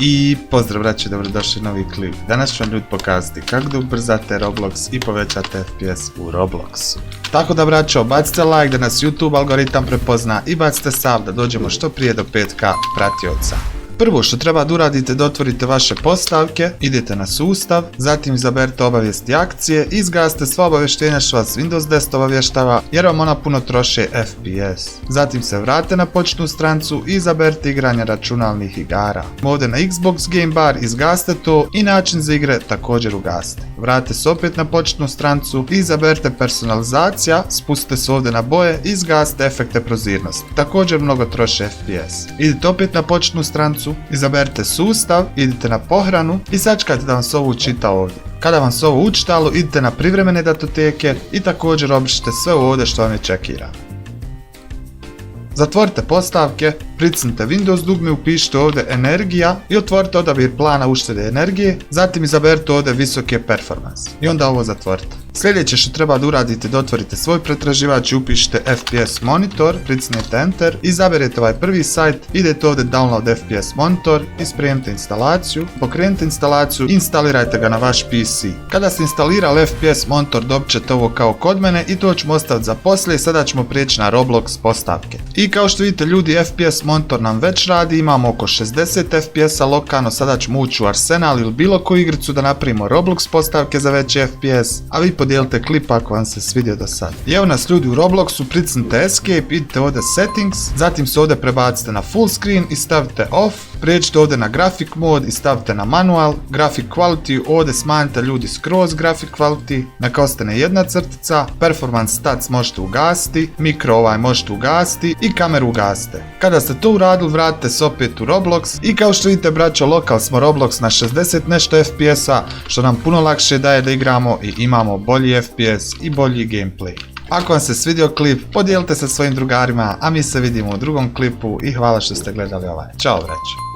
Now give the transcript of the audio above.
I pozdrav braće, dobrodošli u novi klip. Danas ću vam ljudi pokazati kako da ubrzate Roblox i povećate FPS u Robloxu. Tako da braćo, bacite like da nas YouTube algoritam prepozna i bacite sub da dođemo što prije do 5K pratioca. Prvo što treba da uradite da otvorite vaše postavke, idete na sustav, zatim izaberite obavijesti akcije i izgasite sva obavještenja što vas Windows 10 obavještava jer vam ona puno troše FPS. Zatim se vratite na početnu stranicu i izaberite igranje računalnih igara. Ovdje na Xbox Game Bar izgasite to i način za igre također ugasite. Vratite se opet na početnu stranicu i izaberite personalizacija, spustite se ovdje na boje i izgasite efekte prozirnosti. Također mnogo troše FPS. Idite opet na početnu stranicu, izaberite sustav, idite na pohranu i sačekajte da vam se ovo učita ovdje. Kada vam se ovo učitalo, idite na privremene datoteke i također obrišite sve ovdje što vam je čekirano. Zatvorite postavke, pritisnite Windows dugme, upišite ovdje energija i otvorite odabir plana uštede energije, zatim izaberite ovdje visoke performans i onda ovo zatvorite. Sljedeće što treba da uradite da otvorite svoj pretraživač i upišite FPS monitor, pritisnete enter, izaberete ovaj prvi sajt, idete ovdje download FPS monitor, ispremite instalaciju, pokrenite instalaciju i instalirajte ga na vaš PC. Kada ste instalirali FPS monitor dobit ćete ovo kao kod mene i to ćemo ostaviti za poslije, sada ćemo prijeći na Roblox postavke. I kao što vidite ljudi, FPS monitor nam već radi, imamo oko 60 FPS-a lokalno, sada ćemo ući u Arsenal ili bilo koju igricu da napravimo Roblox postavke za veći FPS, a vi podijelite klip ako vam se svidio do sad. I evo nas ljudi u Robloxu, pritisnite Escape, idite ovdje Settings, zatim se ovdje prebacite na Full Screen i stavite Off, prijeđite ovdje na Graphic Mode i stavite na Manual, Graphic Quality, ovdje smanjite ljudi skroz Graphic Quality, neka ostane jedna crtica, Performance Stats možete ugasiti, Mikro možete ugasiti i kameru ugasite. Kada ste to uradili, vratite se opet u Roblox i kao što vidite braćo, lokal smo Roblox na 60 nešto FPS-a, što nam puno lakše daje da igramo i imamo bolji FPS i bolji gameplay. Ako vam se svidio klip, podijelite sa svojim drugarima, a mi se vidimo u drugom klipu i hvala što ste gledali ovaj. Ćao braćo!